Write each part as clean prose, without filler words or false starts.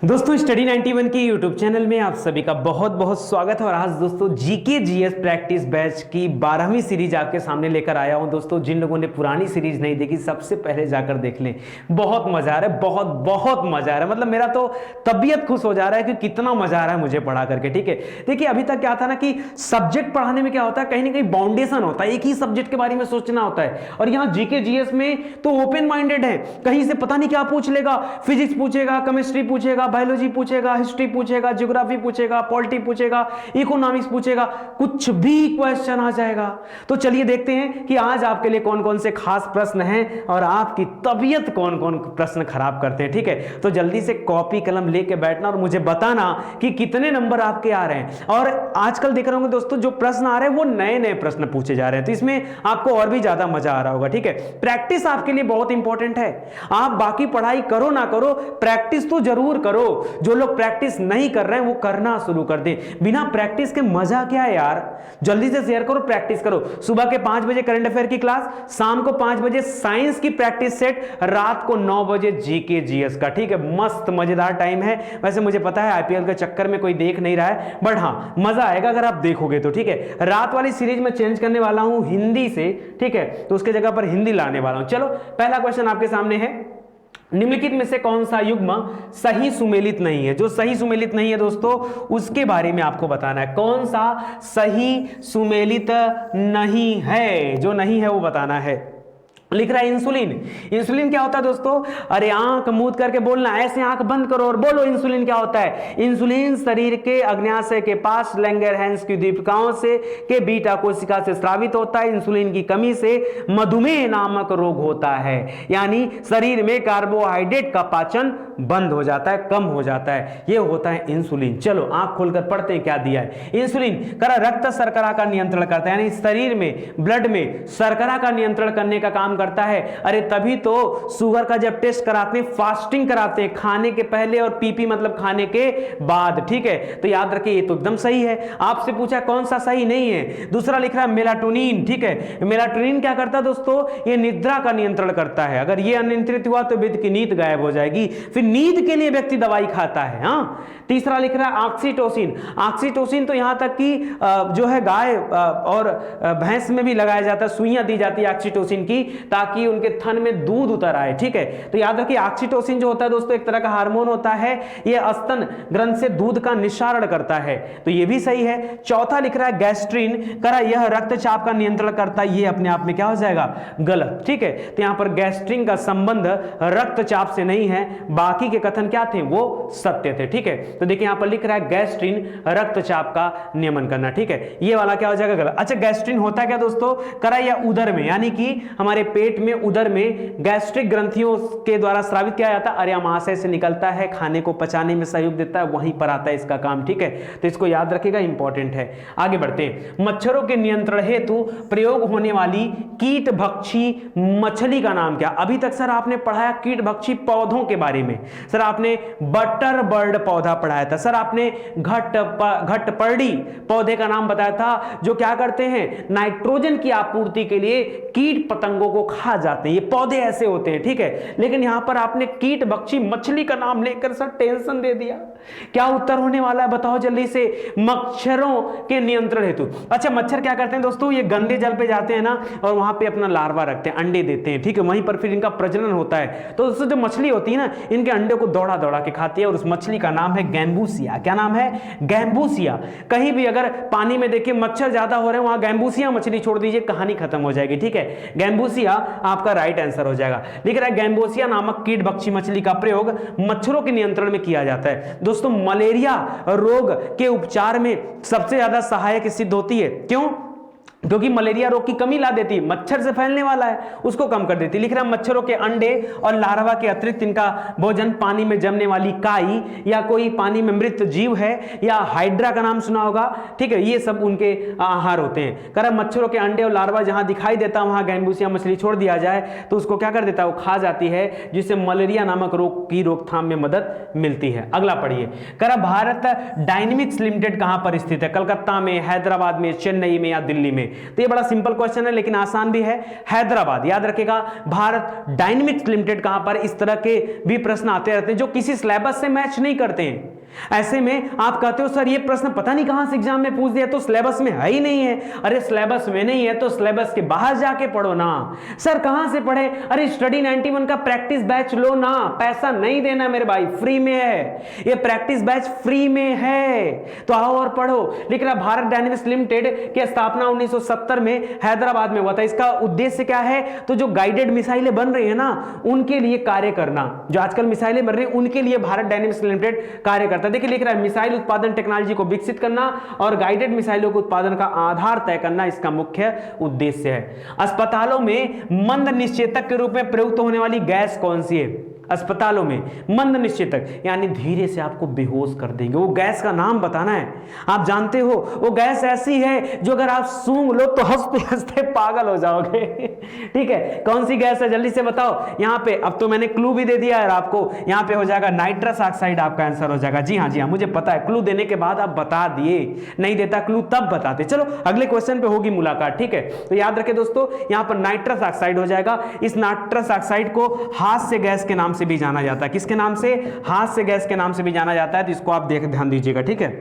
दोस्तों स्टडी 91 के YouTube channel में आप सभी का बहुत बहुत स्वागत है। और आज दोस्तों जीके जीएस प्रैक्टिस बैच की 12वीं सीरीज आपके सामने लेकर आया हूं। दोस्तों जिन लोगों ने पुरानी सीरीज नहीं देखी सबसे पहले जाकर देख लें, बहुत मजा आ रहा है, बहुत बहुत मजा आ रहा है। मतलब मेरा तो तबीयत खुश हो जा रहा है कि कितना मजा आ रहा है मुझे पढ़ा करके। ठीक है, देखिए अभी तक क्या था ना कि सब्जेक्ट पढ़ाने में क्या होता है, कहीं ना कहीं बाउंडेशन होता है, एक ही सब्जेक्ट के बारे में सोचना होता है। और यहाँ जीके जीएस में तो ओपन माइंडेड है, कहीं से पता नहीं क्या पूछ लेगा, फिजिक्स पूछेगा, केमिस्ट्री पूछेगा, बायोलॉजी पूछेगा, हिस्ट्री पूछेगा, ज्योग्राफी पूछेगा, पॉलिटी पूछेगा, इकोनॉमिक्स पूछेगा, कुछ भी क्वेश्चन आ जाएगा। तो चलिए देखते हैं कि आज आपके लिए कौन कौन से खास प्रश्न हैं और आपकी तबीयत कौन कौन प्रश्न खराब करते हैं। ठीक है, तो जल्दी से कॉपी कलम लेके बैठना और मुझे बताना कि कितने नंबर आपके आ रहे हैं। और आजकल देख रहे होंगे दोस्तों जो प्रश्न आ रहे हैं वो नए नए प्रश्न पूछे जा रहे हैं, तो इसमें आपको और भी ज्यादा मजा आ रहा होगा। ठीक है, प्रैक्टिस आपके लिए बहुत इंपॉर्टेंट है। आप बाकी पढ़ाई करो ना करो, प्रैक्टिस तो जरूर करो। जो लोग प्रैक्टिस नहीं कर रहे हैं वो करना शुरू कर दें। बिना प्रैक्टिस के मजा क्या है यार, जल्दी से शेयर करो, प्रैक्टिस करो। सुबह के 5 बजे करंट अफेयर की क्लास, शाम को 5 बजे साइंस की प्रैक्टिस सेट, रात को 9 बजे जीके जीएस का। ठीक है, मस्त मजेदार टाइम है। वैसे मुझे पता है आईपीएल के चक्कर में कोई देख नहीं रहा है, बट हाँ मजा आएगा अगर आप देखोगे तो। ठीक है, रात वाली सीरीज में चेंज करने वाला हूं हिंदी से। ठीक है, तो उसके जगह पर हिंदी लाने वाला हूं। चलो पहला क्वेश्चन आपके सामने है, निम्नलिखित में से कौन सा युग्म सही सुमेलित नहीं है। जो सही सुमेलित नहीं है दोस्तों उसके बारे में आपको बताना है। कौन सा सही सुमेलित नहीं है, जो नहीं है वो बताना है। लिख रहा है इंसुलिन। इंसुलिन क्या होता है दोस्तों? अरे आंख मूंद करके बोलना, ऐसे आंख बंद करो और बोलो इंसुलिन क्या होता है। इंसुलिन शरीर के अग्न्याशय के पास लैंगरहैंस की दीपिकाओं से के बीटा कोशिका से स्रावित होता है। इंसुलिन की कमी से मधुमेह नामक रोग होता है, यानी शरीर में कार्बोहाइड्रेट का पाचन बंद हो जाता है, कम हो जाता है, यह होता है इंसुलिन। चलो आंख खोलकर पढ़ते हैं क्या दिया है। इंसुलिन करा रक्त शर्करा का नियंत्रण करता है, यानी शरीर में ब्लड में शर्करा का नियंत्रण करने का काम करता है। अरे तभी तो शुगर का जब टेस्ट कराते हैं, फास्टिंग कराते हैं, खाने के पहले और पीपी मतलब खाने के बाद। ठीक है, तो याद रखिए ये तो एकदम सही है। आपसे पूछा कौन सा सही नहीं है, दूसरा लिख रहा है मेलाटोनिन। ठीक है, मेलाटोनिन क्या करता है दोस्तों? ये निद्रा का नियंत्रण करता है। अगर ये अनियंत्रित हुआ तो व्यक्ति की नींद गायब हो जाएगी, फिर नींद के लिए व्यक्ति दवाई खाता है। हाँ, तीसरा लिख रहा है ऑक्सीटोसिन। ऑक्सीटोसिन तो यहां तक कि जो है गाय और भैंस में भी लगाया जाता है, सुइयां दी जाती है ऑक्सीटोसिन की, ताकि उनके थन में दूध उतर आए। ठीक है, तो याद रखिए ऑक्सीटोसिन जो होता है दोस्तों एक तरह का हार्मोन होता है, यह स्तन ग्रंथ से दूध का निस्सारण करता है, तो यह भी सही है। चौथा लिख रहा है गैस्ट्रिन, करा यह रक्तचाप का नियंत्रण करता है, यह अपने आप में क्या हो जाएगा? गलत। ठीक है, तो यहां पर गैस्ट्रिन का संबंध रक्तचाप से नहीं है, बाकी के कथन क्या थे वो सत्य थे। ठीक है, तो देखिए यहां पर लिख रहा है गैस्ट्रिन रक्तचाप का नियमन करना। ठीक है, ये वाला क्या हो जाएगा? गलत। अच्छा, गैस्ट्रिन होता क्या दोस्तों? करा यह उदर में, यानी कि हमारे पेट में उदर में गैस्ट्रिक ग्रंथियों के द्वारा स्रावित किया जाता है, अरेमाशय से निकलता है, खाने को पचाने में सहयोग देता है, वहीं पर आता है इसका काम। ठीक है, तो इसको याद रखिएगा, इंपॉर्टेंट है। आगे बढ़ते हैं। मच्छरों के नियंत्रण हेतु प्रयोग होने वाली कीट भक्षी मछली का नाम क्या? अभी तक सर आपने पढ़ाया कीट भक्षी पौधों के बारे में, सर आपने बटर बर्ड पौधा पढ़ाया था, सर आपने घटपर्डी पौधे का नाम बताया था, जो क्या करते हैं? नाइट्रोजन की आपूर्ति के लिए कीट पतंगों को खा जाते हैं, ये पौधे ऐसे होते हैं। ठीक है, लेकिन यहां पर आपने कीट भक्षी मछली का नाम लेकर सर टेंशन दे दिया। क्या उत्तर होने वाला है बताओ जल्दी से? मच्छरों के नियंत्रण हेतु। अच्छा, मच्छर क्या करते हैं दोस्तों? ये गंदे जल पे जाते हैं ना और वहां पे अपना लार्वा रखते हैं, अंडे देते हैं। ठीक है, वहीं पर फिर इनका प्रजनन होता है। तो दोस्तों जो मछली होती है ना, इनके अंडे को दौड़ा दौड़ा के खाती है और उस मछली का नाम है गैम्बूसिया। क्या नाम है? गैम्बूसिया। कहीं भी अगर पानी में देखिए मच्छर ज्यादा हो रहे हैं, वहां गैम्बूसिया मछली छोड़ दीजिए, कहानी खत्म हो जाएगी। ठीक है, गैम्बूसिया आपका राइट आंसर हो जाएगा। लिख रहा है गैम्बोसिया नामक कीट भक्षी मछली का प्रयोग मच्छरों के नियंत्रण में किया जाता है। दोस्तों मलेरिया रोग के उपचार में सबसे ज्यादा सहायक सिद्ध होती है। क्यों? क्योंकि मलेरिया रोग की कमी ला देती है, मच्छर से फैलने वाला है उसको कम कर देती है। लिख रहा है मच्छरों के अंडे और लार्वा के अतिरिक्त इनका भोजन पानी में जमने वाली काई या कोई पानी में मृत जीव है, या हाइड्रा का नाम सुना होगा। ठीक है, ये सब उनके आहार होते हैं। कह रहा है मच्छरों के अंडे और लार्वा जहां दिखाई देता है वहां गैम्बूसिया मछली छोड़ दिया जाए तो उसको क्या कर देता है? वो खा जाती है, जिससे मलेरिया नामक रोग की रोकथाम में मदद मिलती है। अगला पढ़िए। कह रहा भारत डायनेमिक्स लिमिटेड कहां पर स्थित है? कलकत्ता में, हैदराबाद में, चेन्नई में या दिल्ली में? तो ये बड़ा सिंपल क्वेश्चन है लेकिन आसान भी है। हैदराबाद, याद रखिएगा। भारत डायनेमिक्स लिमिटेड कहां पर? इस तरह के भी प्रश्न आते रहते हैं जो किसी सिलेबस से मैच नहीं करते हैं। ऐसे में आप कहते हो सर ये प्रश्न पता नहीं कहां से एग्जाम में पूछ दिया, तो सिलेबस में है ही नहीं है। अरे सिलेबस में नहीं है तो सिलेबस के बाहर जाके पढ़ो ना। सर कहां से पढ़े? अरे स्टडी 91 का प्रैक्टिस बैच लो ना, पैसा नहीं देना मेरे भाई, फ्री में है ये प्रैक्टिस बैच, फ्री में है, तो आओ और पढ़ो। लेकिन अब भारत डायनेमिक्स लिमिटेड की स्थापना 1970 में हैदराबाद में हुआ था। इसका उद्देश्य क्या है? तो जो गाइडेड मिसाइलें बन रही है ना उनके लिए कार्य करना, जो आजकल मिसाइलें बन रही है उनके लिए भारत डायनेमिक्स लिमिटेड कार्य करता है। देखिए लिख रहा है मिसाइल उत्पादन टेक्नोलॉजी को विकसित करना और गाइडेड मिसाइलों के उत्पादन का आधार तय करना इसका मुख्य उद्देश्य है। अस्पतालों में मंद निश्चेतक के रूप में प्रयुक्त होने वाली गैस कौन सी है? अस्पतालों में मंद निश्चेतक यानी धीरे से आपको बेहोश कर देंगे, वो गैस का नाम बताना है। आप जानते हो वो गैस ऐसी है जो अगर आप सूंघ लो तो हंसते हंसते पागल हो जाओगे। ठीक है, कौन सी गैस है जल्दी से बताओ। यहां पे अब तो मैंने क्लू भी दे दिया है आपको, यहां पे हो जाएगा नाइट्रस ऑक्साइड, आपका आंसर हो जाएगा। जी हाँ मुझे पता है, क्लू देने के बाद आप बता दिए, नहीं देता क्लू तब बताते। चलो अगले क्वेश्चन पे होगी मुलाकात, ठीक है। तो याद रखें दोस्तों यहां पर नाइट्रस ऑक्साइड हो जाएगा। इस नाइट्रस ऑक्साइड को हास्य गैस के नाम से भी जाना जाता है। किसके नाम से? हास्य गैस के नाम से भी जाना जाता है, तो इसको आप ध्यान दीजिएगा, ठीक है।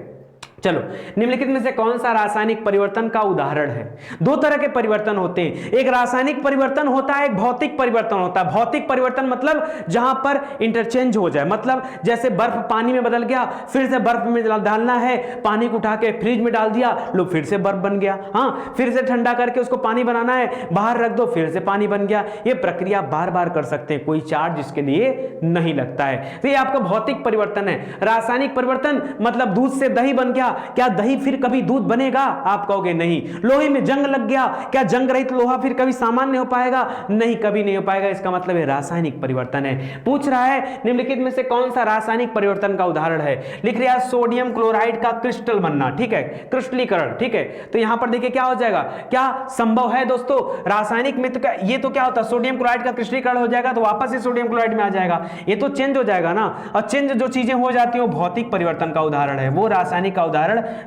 चलो, निम्नलिखित में से कौन सा रासायनिक परिवर्तन का उदाहरण है? दो तरह के परिवर्तन होते हैं, एक रासायनिक परिवर्तन होता है, एक भौतिक परिवर्तन होता है। भौतिक परिवर्तन मतलब जहां पर इंटरचेंज हो जाए, मतलब जैसे बर्फ पानी में बदल गया, फिर से बर्फ में डालना है, पानी को उठा के फ्रिज में डाल दिया, लो फिर से बर्फ बन गया। हाँ, फिर से ठंडा करके उसको पानी बनाना है, बाहर रख दो, फिर से पानी बन गया। ये प्रक्रिया बार बार कर सकते हैं, कोई चार्ज इसके लिए नहीं लगता है। तो ये आपका भौतिक परिवर्तन है। रासायनिक परिवर्तन मतलब दूध से दही बन गया, क्या दही फिर कभी दूध बनेगा? आप कहोगे नहीं। लोहे में जंग लग गया, क्या जंग रहित लोहा फिर कभी सामान्य हो पाएगा? नहीं, कभी नहीं हो पाएगा। इसका मतलब है रासायनिक परिवर्तन है। पूछ रहा है निम्नलिखित में से कौन सा रासायनिक परिवर्तन का उदाहरण है? लिख रहा है सोडियम क्लोराइड का क्रिस्टल बनना, ठीक है, क्रिस्टलीकरण, ठीक है। तो यहां पर देखिए क्या हो जाएगा, क्या संभव है दोस्तों? रासायनिक में तो क्या, ये तो क्या होता है, सोडियम क्लोराइड का क्रिस्टलीकरण हो जाएगा तो वापस से सोडियम क्लोराइड में आ जाएगा, ये तो चेंज हो जाएगा ना। और चेंज जो चीजें हो जाती है वो भौतिक परिवर्तन का उदाहरण है, वो रासायनिक का उदाहरण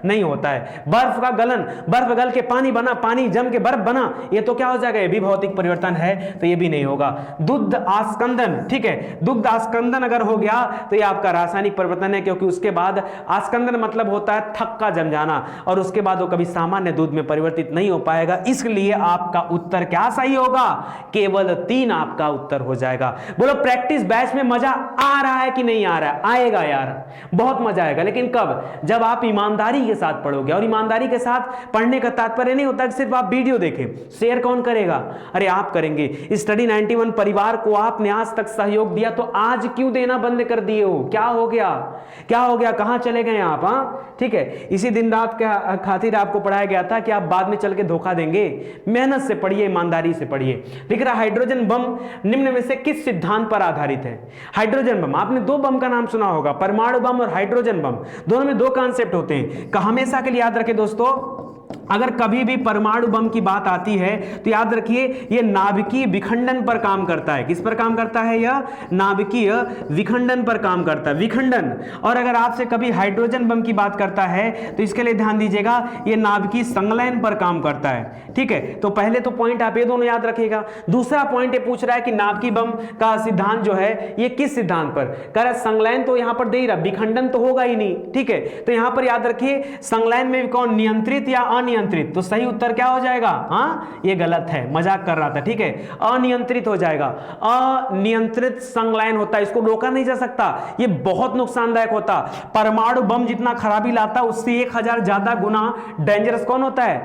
नहीं होता है। बर्फ का गलन, बर्फ गल के पानी बना, पानी जम के बर्फ बना, ये तो क्या हो जाएगा, ये भी भौतिक परिवर्तन है, तो ये भी नहीं होगा। दुग्ध आस्कंदन, ठीक है, दुग्ध आस्कंदन अगर हो गया तो ये आपका रासायनिक परिवर्तन है, क्योंकि उसके बाद आस्कंदन मतलब होता है थक्का जम जाना, और उसके बाद वो कभी सामान्य दूध में परिवर्तित नहीं हो पाएगा। इसलिए आपका उत्तर क्या सही होगा? केवल 3 आपका उत्तर हो जाएगा। बोलो प्रैक्टिस बैच में मजा आ रहा है कि नहीं आ रहा है? आएगा यार, बहुत मजा आएगा, लेकिन कब? जब आप ईमानदारी के साथ पढ़ोगे। और ईमानदारी के साथ पढ़ने का तात्पर्य नहीं होता कि सिर्फ आप वीडियो देखें। शेयर कौन करेगा? अरे आप करेंगे। स्टडी 91 परिवार को आपने आज तक सहयोग दिया, तो आज क्यों देना बंद कर दिए हो? क्या हो गया, क्या हो गया, कहां चले गए आप? हाँ, ठीक है, इसी दिन रात के खातिर आपको पढ़ाया गया था कि आप बाद में चल के धोखा देंगे। मेहनत से पढ़िए, ईमानदारी से पढ़िए। लिख रहा हाइड्रोजन बम निम्न में से किस सिद्धांत पर आधारित है? हाइड्रोजन बम, आपने 2 बम का नाम सुना होगा, परमाणु बम और हाइड्रोजन बम। दोनों में 2 कॉन्सेप्ट होते हैं। हमेशा के लिए याद रखें दोस्तों, अगर कभी भी परमाणु बम की बात आती है तो याद रखिए यह नाभिकीय विखंडन पर काम करता है। किस पर काम करता है? यह नाभिकीय विखंडन पर काम करता है, विखंडन। और अगर आपसे कभी हाइड्रोजन बम की बात करता है तो इसके लिए ध्यान दीजिएगा, यह नाभिकीय संलयन पर काम करता है, ठीक है। तो पहले तो पॉइंट आप ये दोनों याद रखिएगा। दूसरा पॉइंट ये पूछ रहा है कि नाभिकीय बम का सिद्धांत जो है ये किस सिद्धांत पर? कह रहा है संलयन, तो यहां पर दे ही रहा, विखंडन तो होगा ही नहीं, ठीक है। तो यहां पर याद रखिए संलयन में कौन, नियंत्रित या अनियंत्रित? तो सही उत्तर क्या हो जाएगा? हाँ, ये गलत है, मजाक कर रहा था, ठीक है, अनियंत्रित हो जाएगा। अनियंत्रित संलयन होता है, इसको रोका नहीं जा सकता, ये बहुत नुकसानदायक होता। परमाणु बम जितना खराबी लाता उससे 1000 ज्यादा गुना डेंजरस कौन होता है?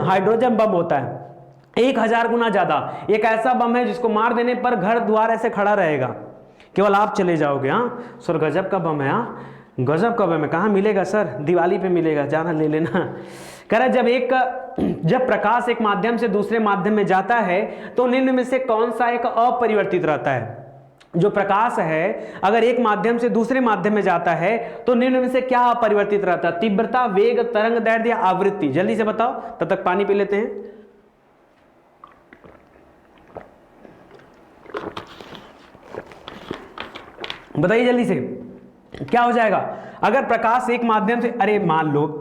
हाइड्रोजन बम होता है, 1000 गुना ज्यादा। एक ऐसा बम है जिसको मार देने पर घर द्वार ऐसे खड़ा रहेगा, केवल आप चले जाओगे। हाँ सर, गजब का बम है, हाँ गजब का बम है। कहाँ मिलेगा सर? दिवाली पे मिलेगा, जाना ले लेना। कह रहा जब प्रकाश एक माध्यम से दूसरे माध्यम में जाता है तो निम्न में से कौन सा एक अपरिवर्तित रहता है? जो प्रकाश है अगर एक माध्यम से दूसरे माध्यम में जाता है तो निम्न में से क्या अपरिवर्तित रहता है? तीव्रता, वेग, तरंग दैर्ध्य या आवृत्ति? जल्दी से बताओ, तब तक पानी पी लेते हैं। बताइए जल्दी से, क्या हो जाएगा? अगर प्रकाश एक माध्यम से, अरे मान लो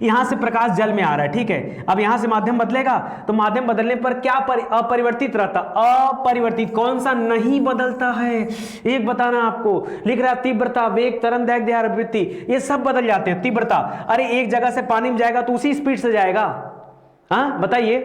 यहां से प्रकाश जल में आ रहा है, ठीक है। अब यहां से माध्यम बदलेगा तो माध्यम बदलने पर क्या अपरिवर्तित रहता, अपरिवर्तित। कौन सा नहीं बदलता है एक बताना आपको। लिख रहा तीव्रता, वेग, तरंग दैर्घ्य, आवृत्ति, ये सब बदल जाते हैं। तीव्रता, अरे एक जगह से पानी में जाएगा तो उसी स्पीड से जाएगा। हाँ बताइए,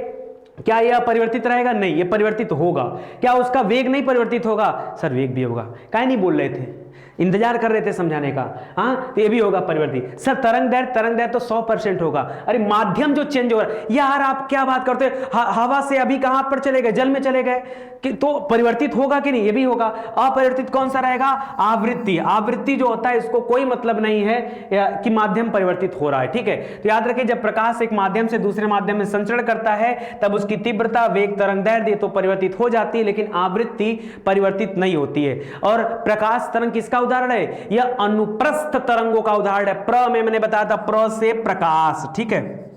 क्या यह परिवर्तित रहेगा? नहीं, यह परिवर्तित होगा। क्या उसका वेग नहीं परिवर्तित होगा? सर वेग भी होगा। काहे नहीं बोल रहे थे, इंतजार कर रहे थे समझाने का। हाँ तो ये भी होगा परिवर्तित। सर तरंग दैर्घ्य तो 100% होगा। अरे माध्यम जो चेंज हो रहा है, यार आप क्या बात करते हैं, हवा से अभी कहां पर चले गए, जल में चले गए, कि तो परिवर्तित होगा कि नहीं? ये भी होगा। अपरिवर्तित कौन सा रहेगा? आवृत्ति। आवृत्ति जो होता है इसको कोई मतलब नहीं है कि माध्यम परिवर्तित हो रहा है, ठीक है। तो याद रखिए, जब प्रकाश एक माध्यम से दूसरे माध्यम में संचरण करता है तब उसकी तीव्रता, वेग, तरंग दैर्घ्य तो परिवर्तित हो जाती है, लेकिन आवृत्ति परिवर्तित नहीं होती है। और प्रकाश तरंग किसका उदाहरण है? यह अनुप्रस्थ तरंगों का उदाहरण है। प्र में मैंने बताया था, प्र से प्रकाश, ठीक है।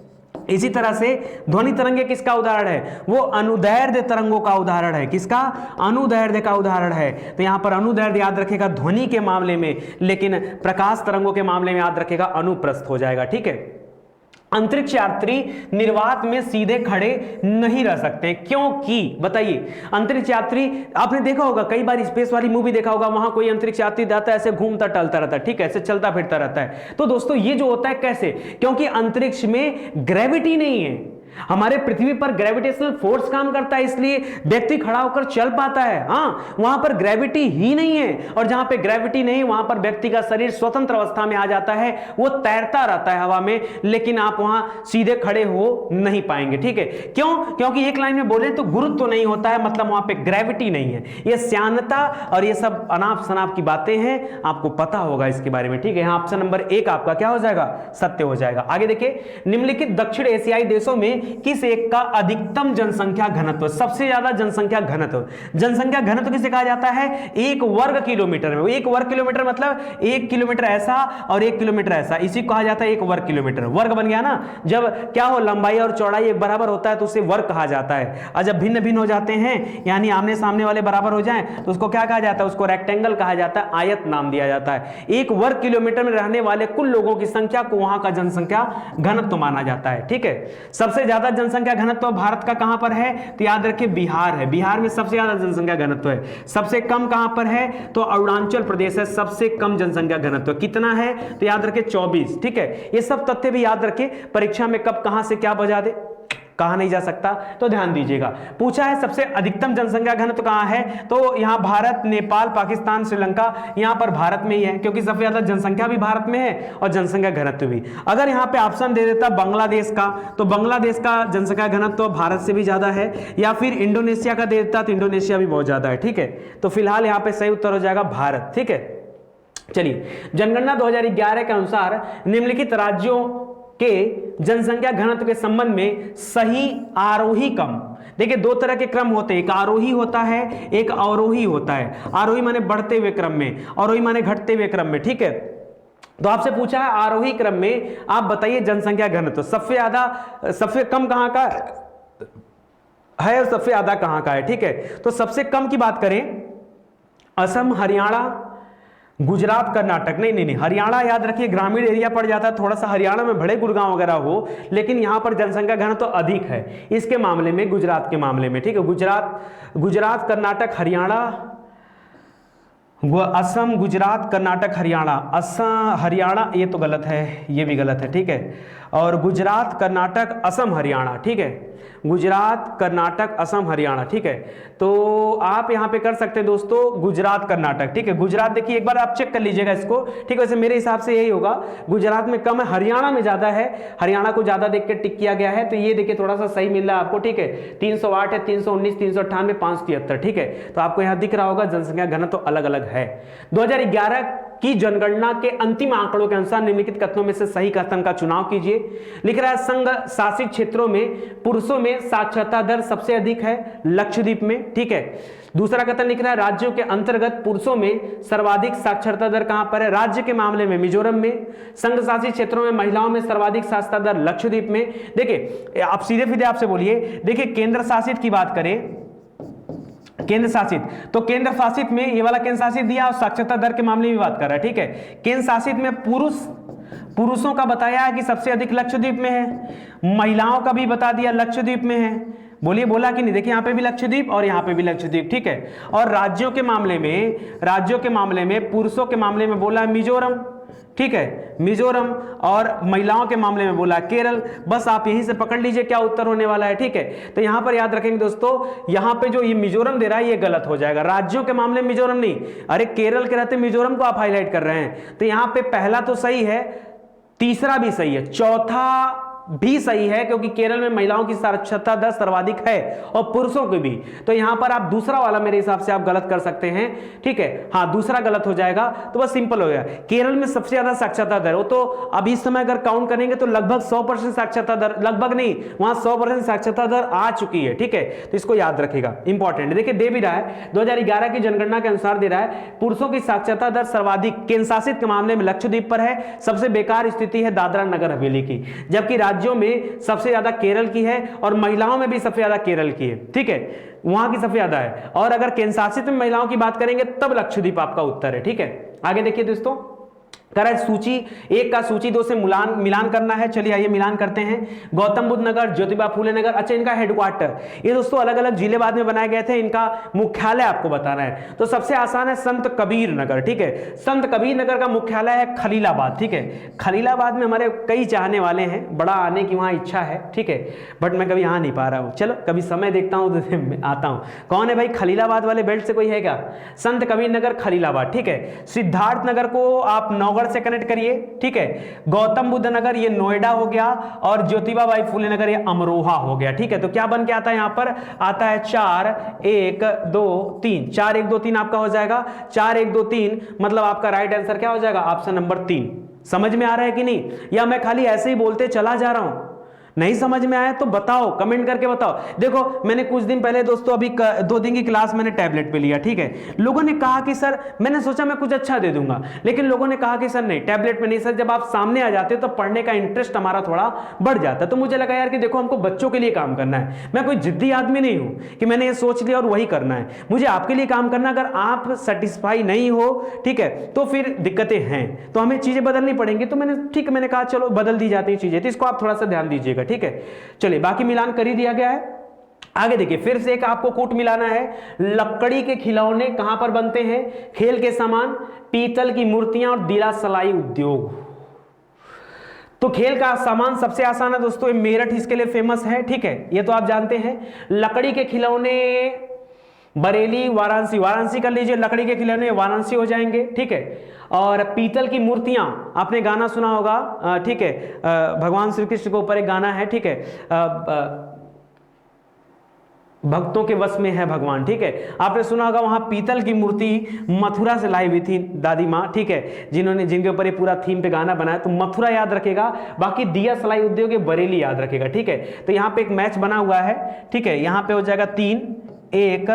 इसी तरह से ध्वनि तरंगे किसका उदाहरण है? वो अनुदैर्ध्य तरंगों का उदाहरण है। किसका? अनुदैर्ध्य का उदाहरण है। तो यहां पर अनुदैर्ध्य याद रखेगा ध्वनि के मामले में, लेकिन प्रकाश तरंगों के मामले में याद रखेगा अनुप्रस्थ हो जाएगा, ठीक है। अंतरिक्ष यात्री निर्वात में सीधे खड़े नहीं रह सकते, क्योंकि बताइए, अंतरिक्ष यात्री आपने देखा होगा, कई बार स्पेस वाली मूवी देखा होगा, वहां कोई अंतरिक्ष यात्री जाता है ऐसे घूमता टहलता रहता है, ठीक है, ऐसे चलता फिरता रहता है। तो दोस्तों ये जो होता है कैसे? क्योंकि अंतरिक्ष में ग्रेविटी नहीं है। हमारे पृथ्वी पर ग्रेविटेशनल फोर्स काम करता है, इसलिए व्यक्ति खड़ा होकर चल पाता है। हाँ, वहां पर ग्रेविटी ही नहीं है, और जहां पे ग्रेविटी नहीं, वहां पर व्यक्ति का शरीर स्वतंत्र अवस्था में आ जाता है, वो तैरता रहता है हवा में, लेकिन आप वहां सीधे खड़े हो नहीं पाएंगे, ठीक है। क्यों? क्योंकि एक लाइन में बोले तो गुरुत्व तो नहीं होता है, मतलब वहां पे ग्रेविटी नहीं है। ये श्यानता और ये सब अनाप शनाप की बातें हैं, आपको पता होगा इसके बारे में, ठीक है। यहां ऑप्शन नंबर 1 आपका क्या हो जाएगा? सत्य हो जाएगा। आगे देखिए, निम्नलिखित दक्षिण एशियाई देशों में किस एक का अधिकतम जनसंख्या घनत्व, सबसे ज्यादा जनसंख्या घनत्व, जनसंख्या घनत्व किसे कहा जाता है? 1 वर्ग किलोमीटर में। 1 वर्ग किलोमीटर मतलब 1 किलोमीटर ऐसा और 1 किलोमीटर ऐसा, इसी को कहा जाता है 1 वर्ग किलोमीटर। वर्ग बन गया ना, जब क्या हो, लंबाई और चौड़ाई एक बराबर होता है तो उसे वर्ग कहा जाता है, और जब भिन्न भिन्न हो जाते हैं, यानी आमने सामने वाले बराबर हो जाएं, तो उसको क्या कहा जाता है? उसको रेक्टेंगल कहा जाता है, आयत नाम दिया जाता है। 1 वर्ग किलोमीटर में रहने वाले कुल लोगों की संख्या को वहां का जनसंख्या घनत्व माना जाता है, ठीक है। सबसे ज्यादा जनसंख्या घनत्व भारत का कहां पर है? तो याद रखिए बिहार है, बिहार में सबसे ज्यादा जनसंख्या घनत्व है। सबसे कम कहां पर है? तो अरुणाचल प्रदेश है, सबसे कम जनसंख्या घनत्व। कितना है? तो याद रखिए 24, ठीक है। ये सब तथ्य भी याद रखिए, परीक्षा में कब कहां से क्या बजा दे, कहा नहीं जा सकता, तो ध्यान दीजिएगा। पूछा है सबसे अधिकतम जनसंख्या घनत्व कहां है? तो यहां भारत, नेपाल, पाकिस्तान, श्रीलंका, यहां पर भारत में ही है, क्योंकि सबसे ज्यादा जनसंख्या भी भारत में है और जनसंख्या घनत्व भी। अगर यहां पे ऑप्शन दे देता बांग्लादेश का, तो बांग्लादेश का जनसंख्या घनत्व भारत से भी ज्यादा है, या फिर इंडोनेशिया का दे देता तो इंडोनेशिया भी बहुत ज्यादा है, ठीक है। तो फिलहाल यहां पे सही उत्तर हो जाएगा भारत, ठीक है। चलिए, जनगणना 2011 के अनुसार निम्नलिखित राज्यों के जनसंख्या घनत्व के संबंध में सही आरोही क्रम, देखिए 2 तरह के क्रम होते हैं, एक आरोही होता है, एक अवरोही होता है। आरोही माने बढ़ते हुए क्रम में, अवरोही माने घटते हुए क्रम में, ठीक है। तो आपसे पूछा है आरोही क्रम में आप बताइए जनसंख्या घनत्व सबसे ज्यादा, सबसे कम कहां का है और सबसे ज्यादा कहां का है, ठीक है। तो सबसे कम की बात करें, असम, हरियाणा, गुजरात, कर्नाटक, नहीं, हरियाणा याद रखिए ग्रामीण एरिया पड़ जाता है, थोड़ा सा हरियाणा में बड़े गुड़गांव वगैरह हो, लेकिन यहां पर जनसंख्या घनत्व तो अधिक है इसके मामले में, गुजरात के मामले में, ठीक है। गुजरात, कर्नाटक, हरियाणा, असम, गुजरात, कर्नाटक, हरियाणा, असम, हरियाणा, ये तो गलत है, ये भी गलत है, ठीक है। और गुजरात, कर्नाटक, असम, हरियाणा, ठीक है। गुजरात, कर्नाटक, असम, हरियाणा, ठीक है। तो आप यहां पे कर सकते हैं दोस्तों गुजरात, कर्नाटक, ठीक है। गुजरात देखिए एक बार आप चेक कर लीजिएगा इसको, ठीक है। वैसे मेरे हिसाब से यही होगा, गुजरात में कम है, हरियाणा में ज्यादा है, हरियाणा को ज्यादा देख के टिक किया गया है, तो ये देखिए थोड़ा सा सही मिल रहा है आपको, ठीक है। 308 है, 319, 398, 573, ठीक है। तो आपको यहां दिख रहा होगा जनसंख्या घनत्व तो अलग अलग है। 2011 की जनगणना के अंतिम आंकड़ों के अनुसार निम्नलिखित कथनों में से सही कथन का चुनाव कीजिए। लिख रहा है संघ शासित क्षेत्रों में पुरुषों में साक्षरता दर सबसे अधिक है, लक्षद्वीप में, ठीक है। दूसरा कथन लिख रहा है राज्यों के अंतर्गत पुरुषों में सर्वाधिक साक्षरता दर कहां पर है? राज्य के मामले में मिजोरम में। संघ शासित क्षेत्रों में महिलाओं में सर्वाधिक साक्षरता दर लक्षद्वीप में। देखिए आप सीधे सीधे आपसे बोलिए, देखिए केंद्र शासित की बात करें, केंद्र शासित, तो केंद्र शासित में ये वाला केंद्र शासित दिया और साक्षरता दर के मामले में बात कर रहा है, ठीक है। केंद्र शासित में पुरुष पुरुषों का बताया है कि सबसे अधिक लक्षद्वीप में है, महिलाओं का भी बता दिया लक्षद्वीप में है। बोलिए बोला कि नहीं? देखिए यहाँ पे भी लक्षद्वीप और यहाँ पे भी लक्षद्वीप, ठीक है। और राज्यों के मामले में पुरुषों के मामले में बोला मिजोरम, ठीक है, मिजोरम, और महिलाओं के मामले में बोला केरल। बस आप यहीं से पकड़ लीजिए क्या उत्तर होने वाला है, ठीक है। तो यहां पर याद रखेंगे दोस्तों, यहां पे जो ये मिजोरम दे रहा है ये गलत हो जाएगा। राज्यों के मामले में मिजोरम नहीं, अरे केरल के रहते मिजोरम को आप हाईलाइट कर रहे हैं। तो यहां पे पहला तो सही है, तीसरा भी सही है, चौथा भी सही है, क्योंकि केरल में महिलाओं की साक्षरता दर सर्वाधिक है और पुरुषों की भी। तो यहां पर आप दूसरा वाला मेरे हिसाब से आप गलत कर सकते हैं, ठीक है। हाँ, दूसरा गलत हो जाएगा, तो बस सिंपल हो गया। केरल में सबसे ज्यादा साक्षरता दर, वो तो अभी इस समय अगर काउंट करेंगे तो लगभग 100% साक्षरता दर, लगभग नहीं, वहां 100% साक्षरता दर आ चुकी है, ठीक है। तो इसको याद रखिएगा, इंपॉर्टेंट। देखिए दे भी रहा है, 2011 की जनगणना के अनुसार दे रहा है पुरुषों की साक्षरता दर सर्वाधिक केंद्र शासित के मामले में लक्षद्वीप पर है, सबसे बेकार स्थिति है दादरा नगर हवेली की, जबकि राज्यों में सबसे ज्यादा केरल की है और महिलाओं में भी सबसे ज्यादा केरल की है, ठीक है, वहां की सबसे ज्यादा है। और अगर केंद्र शासित में महिलाओं की बात करेंगे तब लक्षद्वीप आपका उत्तर है, ठीक है। आगे देखिए दोस्तों, सूची 1 का सूची 2 से मिलान करना है। चलिए आइए मिलान करते हैं। गौतम बुद्ध नगर, ज्योतिबा फूले नगर, अच्छा इनका हेडक्वार्टर, ये दोस्तों अलग अलग जिले बाद में बनाए गए थे, इनका मुख्यालय आपको बताना है। तो सबसे आसान है संत कबीर नगर, ठीक है। संत कबीर नगर का मुख्यालय है खलीलाबाद, ठीक है। खलीलाबाद में हमारे कई चाहने वाले हैं, बड़ा आने की वहां इच्छा है, ठीक है, बट मैं कभी यहाँ नहीं पा रहा हूँ। चलो कभी समय देखता हूँ तो आता हूँ। कौन है भाई खलीलाबाद वाले बेल्ट से कोई है क्या? संत कबीर नगर खलीलाबाद, ठीक है। सिद्धार्थ नगर को आप नौगढ़ से कनेक्ट करिए, ठीक है। गौतम बुद्ध नगर ये नोएडा हो गया और ज्योतिबा बाई फूले नगर ये अमरोहा हो गया, ठीक है। तो क्या बन के आता है यहां पर? आता है 4 1 2 3, 4 1 2 3 आपका हो जाएगा। 4 1 2 3 मतलब आपका राइट आंसर क्या हो जाएगा? Option number 3। समझ में आ रहा है कि नहीं, या मैं खाली ऐसे ही बोलते चला जा रहा हूं? नहीं समझ में आया तो बताओ, कमेंट करके बताओ। देखो मैंने कुछ दिन पहले दोस्तों, अभी 2 दिन की क्लास मैंने टैबलेट पे लिया, ठीक है। लोगों ने कहा कि सर, मैंने सोचा मैं कुछ अच्छा दे दूंगा, लेकिन लोगों ने कहा कि सर नहीं, टैबलेट पे नहीं सर, जब आप सामने आ जाते हो तो पढ़ने का इंटरेस्ट हमारा थोड़ा बढ़ जाता है। तो मुझे लगा यार कि देखो हमको बच्चों के लिए काम करना है, मैं कोई जिद्दी आदमी नहीं हूं कि मैंने ये सोच लिया और वही करना है, मुझे आपके लिए काम करना। अगर आप सेटिस्फाई नहीं हो, ठीक है, तो फिर दिक्कतें हैं, तो हमें चीजें बदलनी पड़ेंगी। तो मैंने कहा चलो बदल दी जाती है चीजें, तो इसको आप थोड़ा सा ध्यान दीजिएगा, ठीक है। चलिए बाकी मिलान कर ही दिया गया है। आगे देखिए, फिर से एक आपको कोट मिलाना है। लकड़ी के खिलौने कहां पर बनते हैं? खेल के सामान, पीतल की मूर्तियां और दिला सलाई उद्योग। तो खेल का सामान सबसे आसान है दोस्तों, मेरठ इसके लिए फेमस है, ठीक है, ये तो आप जानते हैं। लकड़ी के खिलौने बरेली, वाराणसी कर लीजिए, लकड़ी के खिलौने वाराणसी हो जाएंगे, ठीक है। और पीतल की मूर्तियां, आपने गाना सुना होगा, ठीक है, भगवान श्री कृष्ण के ऊपर एक गाना है, ठीक है, भक्तों के वश में है भगवान, ठीक है, आपने सुना होगा। वहां पीतल की मूर्ति मथुरा से लाई हुई थी दादी माँ, ठीक है, जिनके ऊपर ये पूरा थीम पे गाना बनाया। तो मथुरा याद रखेगा, बाकी दिया सलाई उद्योग बरेली याद रखेगा, ठीक है। तो यहाँ पे एक मैच बना हुआ है, ठीक है, यहाँ पे हो जाएगा 3 1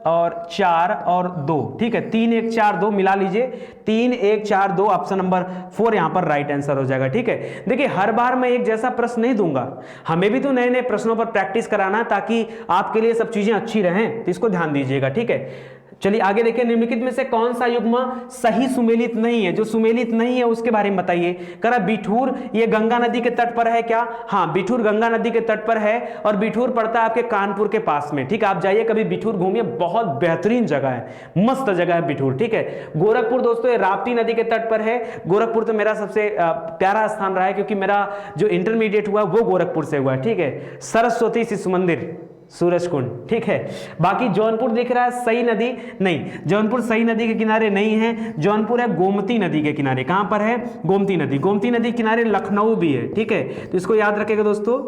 और 4 और 2, ठीक है, 3 1 4 2 मिला लीजिए, 3 1 4 2, ऑप्शन नंबर 4 यहां पर राइट आंसर हो जाएगा, ठीक है। देखिए हर बार मैं एक जैसा प्रश्न नहीं दूंगा, हमें भी तो नए नए प्रश्नों पर प्रैक्टिस कराना ताकि आपके लिए सब चीजें अच्छी रहें, तो इसको ध्यान दीजिएगा, ठीक है। चलिए आगे देखिए, निम्नलिखित में से कौन सा युग्म सही सुमेलित नहीं है? जो सुमेलित नहीं है उसके बारे में बताइए। करा बिठूर ये गंगा नदी के तट पर है क्या? हाँ, बिठूर गंगा नदी के तट पर है और बिठूर पड़ता है आपके कानपुर के पास में, ठीक है। आप जाइए कभी बिठूर घूमिए, बहुत बेहतरीन जगह है, मस्त जगह है बिठूर, ठीक है। गोरखपुर दोस्तों ये राप्ती नदी के तट पर है। गोरखपुर तो मेरा सबसे प्यारा स्थान रहा है, क्योंकि मेरा जो इंटरमीडिएट हुआ वो गोरखपुर से हुआ है, ठीक है। सरस्वती शिशु मंदिर, सूरज कुंड, ठीक है। बाकी जौनपुर दिख रहा है, सई नदी नहीं, जौनपुर सई नदी के किनारे नहीं है, जौनपुर है गोमती नदी के किनारे। कहां पर है? गोमती नदी, गोमती नदी किनारे लखनऊ भी है, ठीक है। तो इसको याद रखिएगा दोस्तों।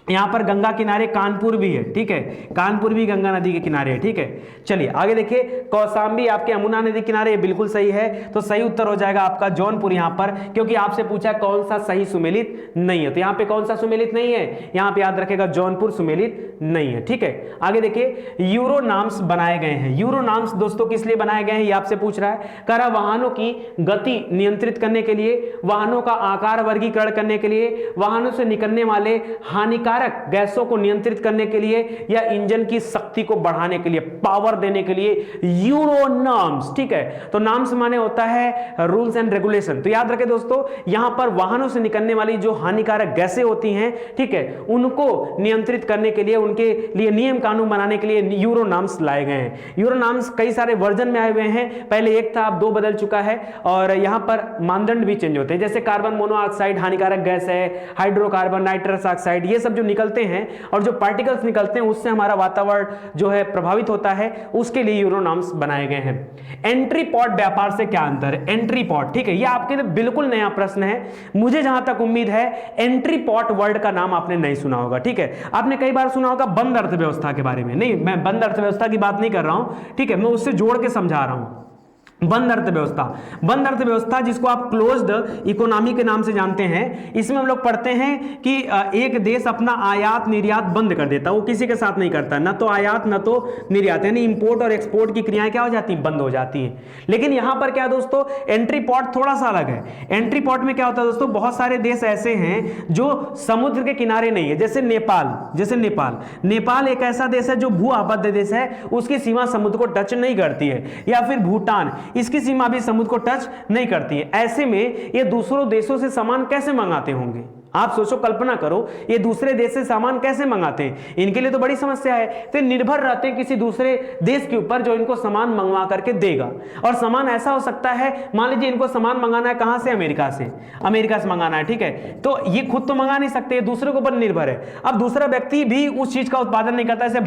यहां पर गंगा किनारे कानपुर भी है, ठीक है, कानपुर भी गंगा नदी के किनारे है, ठीक है। चलिए आगे देखिए, कौशाम्बी आपके यमुना नदी किनारे, बिल्कुल सही है। तो सही उत्तर हो जाएगा आपका जौनपुर यहां पर, क्योंकि आपसे पूछा कौन सा सही सुमेलित नहीं है, तो यहां पे कौन सा सुमेलित नहीं है? यहां पे याद रखेगा जौनपुर सुमेलित नहीं है, ठीक है। आगे देखिए, यूरो नाम्स बनाए गए हैं। यूरो नाम्स दोस्तों किस लिए बनाए गए हैं ये आपसे पूछ रहा है। कह रहा वाहनों की गति नियंत्रित करने के लिए, वाहनों का आकार वर्गीकरण करने के लिए, वाहनों से निकलने वाले हानिकारक हानिकारक गैसों को नियंत्रित करने के लिए या इंजन की शक्ति को बढ़ाने के लिए, पावर देने के लिए यूरो नॉर्म्स, ठीक है। तो नॉर्म्स माने होता है रूल्स एंड रेगुलेशन। तो याद रखें दोस्तों, यहां पर वाहनों से निकलने वाली जो हानिकारक गैसें होती हैं, ठीक है, उनको नियंत्रित करने के लिए, उनके लिए नियम कानून बनाने के लिए यूरो नॉर्म्स लाए गए हैं। यूरो नॉर्म्स कई सारे वर्जन में आए हुए हैं, पहले एक था, अब 2 बदल चुका है, और यहां पर मानदंड भी चेंज होते हैं। जैसे कार्बन मोनोऑक्साइड हानिकारक गैस है, हाइड्रोकार्बन, नाइट्रस ऑक्साइड, ये सब जो निकलते हैं और जो पार्टिकल्स निकलते हैं उससे हमारा वातावरण जो है प्रभावित होता है, उसके लिए यूरो नॉर्म्स बनाए गए हैं। एंट्री पॉट व्यापार से क्या अंतर है? एंट्री पॉट, ठीक है, ये आपके लिए बिल्कुल नया प्रश्न है। मुझे जहां तक उम्मीद है एंट्री पॉट वर्ड का नाम आपने नहीं सुना होगा, ठीक है। आपने कई बार सुना होगा बंद अर्थव्यवस्था के बारे में, नहीं, मैं बंद अर्थव्यवस्था की बात नहीं कर रहा हूं, ठीक है, मैं उससे जोड़ के समझा रहा हूं। बंद अर्थव्यवस्था, बंद अर्थव्यवस्था जिसको आप क्लोज्ड इकोनॉमी के नाम से जानते हैं, इसमें हम लोग पढ़ते हैं कि एक देश अपना आयात निर्यात बंद कर देता है, वो किसी के साथ नहीं करता, ना तो आयात ना तो निर्यात, यानी इंपोर्ट और एक्सपोर्ट की क्रियाएं क्या हो जाती हैं? बंद हो जाती हैं। लेकिन यहां पर क्या दोस्तों, एंट्री पॉट थोड़ा सा अलग है। एंट्री पॉट में क्या होता है दोस्तों, बहुत सारे देश ऐसे हैं जो समुद्र के किनारे नहीं है, जैसे नेपाल। नेपाल एक ऐसा देश है जो भू आबद्ध देश है, उसकी सीमा समुद्र को टच नहीं करती है। या फिर भूटान, इसकी सीमा भी समुद्र को टच नहीं करती है। ऐसे में ये दूसरों देशों से सामान कैसे मंगाते होंगे? आप सोचो, कल्पना करो, ये दूसरे देश से सामान कैसे मंगाते हैं? इनके लिए तो बड़ी समस्या है। तो निर्भर रहते हैं किसी दूसरे देश के ऊपर जो इनको सामान मंगवा करके देगा। और सामान ऐसा हो सकता है, मान लीजिए इनको सामान मंगाना है कहां से? अमेरिका से मंगाना है, ठीक है। तो ये खुद तो मंगा नहीं सकते, दूसरे के ऊपर निर्भर है। अब दूसरा व्यक्ति भी उस चीज का उत्पादन नहीं करता, जैसे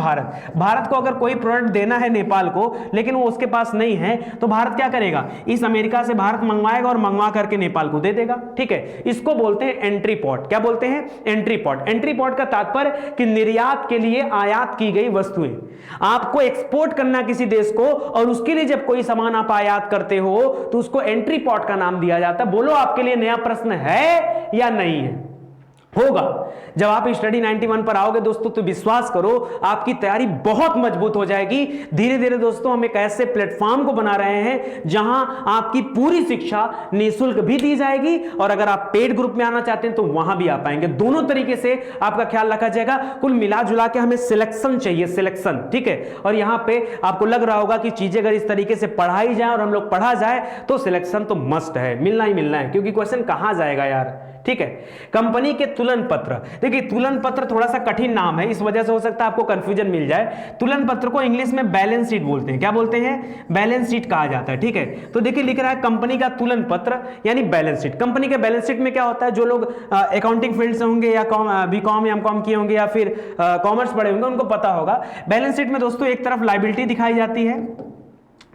भारत को अगर कोई प्रोडक्ट देना है नेपाल को, लेकिन वो उसके पास नहीं है, तो भारत क्या करेगा? इस अमेरिका से भारत मंगवाएगा और मंगवा करके नेपाल को दे देगा, ठीक है। इसको बोलते हैं एंट्री पॉट। क्या बोलते हैं? Entry pot. एंट्री पॉट का तात्पर्य कि निर्यात के लिए आयात की गई वस्तुएं, आपको एक्सपोर्ट करना किसी देश को, और उसके लिए जब कोई सामान आप आयात करते हो तो उसको एंट्री पॉट का नाम दिया जाता है। बोलो, आपके लिए नया प्रश्न है या नहीं है? होगा। जब आप स्टडी 91 पर आओगे दोस्तों, तो विश्वास करो आपकी तैयारी बहुत मजबूत हो जाएगी। धीरे धीरे दोस्तों हम एक ऐसे प्लेटफॉर्म को बना रहे हैं जहां आपकी पूरी शिक्षा निःशुल्क भी दी जाएगी, और अगर आप पेड ग्रुप में आना चाहते हैं तो वहां भी आ पाएंगे। दोनों तरीके से आपका ख्याल रखा जाएगा। कुल मिला जुला के हमें सिलेक्शन चाहिए, सिलेक्शन, ठीक है। और यहां पे आपको लग रहा होगा कि चीजें अगर इस तरीके से पढ़ाई जाए और हम लोग पढ़ा जाए तो सिलेक्शन तो मस्ट है, मिलना ही मिलना है, क्योंकि क्वेश्चन कहां जाएगा यार, ठीक है। कंपनी के तुलन पत्र, देखिए तुलन पत्र थोड़ा सा कठिन नाम है, इस वजह से हो सकता है आपको कंफ्यूजन मिल जाए। तुलन पत्र को इंग्लिश में बैलेंस शीट बोलते हैं। क्या बोलते हैं? बैलेंस शीट कहा जाता है, ठीक है। तो देखिए लिख रहा है कंपनी का तुलन पत्र यानी बैलेंस शीट। कंपनी के बैलेंस शीट में क्या होता है, जो लोग अकाउंटिंग फील्ड से होंगे या बीकॉम या एमकॉम किए होंगे या फिर कॉमर्स पढ़े होंगे, उनको पता होगा। बैलेंस शीट में दोस्तों एक तरफ लायबिलिटी दिखाई जाती है,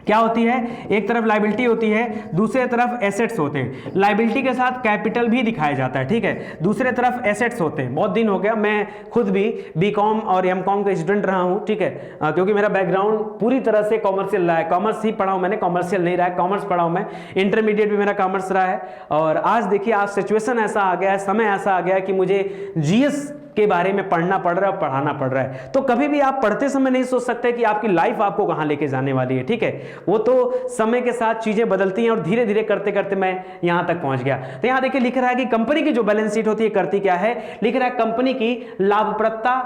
क्या होती है? एक तरफ लायबिलिटी होती है, दूसरे तरफ एसेट्स होते हैं। लायबिलिटी के साथ कैपिटल भी दिखाया जाता है, ठीक है। दूसरे तरफ एसेट्स होते हैं। बहुत दिन हो गया, मैं खुद भी बीकॉम और एमकॉम का स्टूडेंट रहा हूं, ठीक है, क्योंकि मेरा बैकग्राउंड पूरी तरह से कॉमर्शियल रहा है। कॉमर्स ही पढ़ा हूं मैंने, कॉमर्शियल नहीं रहा है, कॉमर्स पढ़ा हूं मैं। इंटरमीडिएट भी मेरा कॉमर्स रहा है। और आज देखिए, आज सिचुएशन ऐसा आ गया है, समय ऐसा आ गया है कि मुझे जीएस के बारे में पढ़ना पड़ रहा है और पढ़ाना पड़ रहा है। तो कभी भी आप पढ़ते समय नहीं सोच सकते कि आपकी लाइफ आपको कहां लेके जाने वाली है, ठीक है। वो तो समय के साथ चीजें बदलती हैं, और धीरे धीरे करते करते मैं यहां तक पहुंच गया। तो यहां देखिए लिख रहा है कि कंपनी की जो बैलेंस शीट होती है करती क्या है, लिख रहा है कंपनी की लाभप्रदता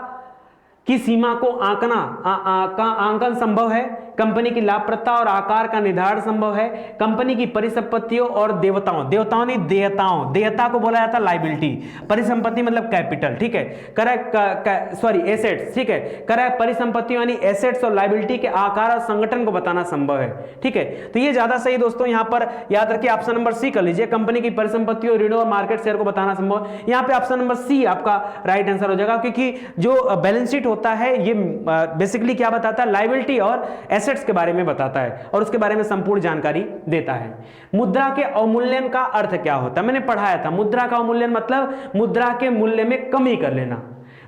की सीमा को आंकन संभव है, कंपनी की लाभप्रदता और आकार का निर्धारण संभव है, कंपनी की परिसंपत्तियों और देयताओं नहीं, देयता को बोला जाता है लायबिलिटी, परिसंपत्ति मतलब कैपिटल, ठीक है। करेक्ट, सॉरी एसेट्स, ठीक है। करेक्ट, परिसंपत्तियों यानी एसेट्स और लायबिलिटी के आकार और संगठन को बताना संभव है, ठीक है। तो ये ज्यादा सही दोस्तों, यहां पर याद रखिए ऑप्शन नंबर सी कर लीजिए, कंपनी की परिसंपत्तियों, ऋणों और मार्केट शेयर को बताना संभव। यहां पे ऑप्शन नंबर सी आपका राइट आंसर हो जाएगा, क्योंकि जो बैलेंस शीट होता है ये बेसिकली क्या बताता है, लायबिलिटी और एसेट्स के बारे में बताता है और उसके बारे में संपूर्ण जानकारी देता है। मुद्रा के अवमूल्यन का अर्थ क्या होता है? मैंने पढ़ाया था, मुद्रा का अवमूल्यन मतलब मुद्रा के मूल्य में कमी कर लेना,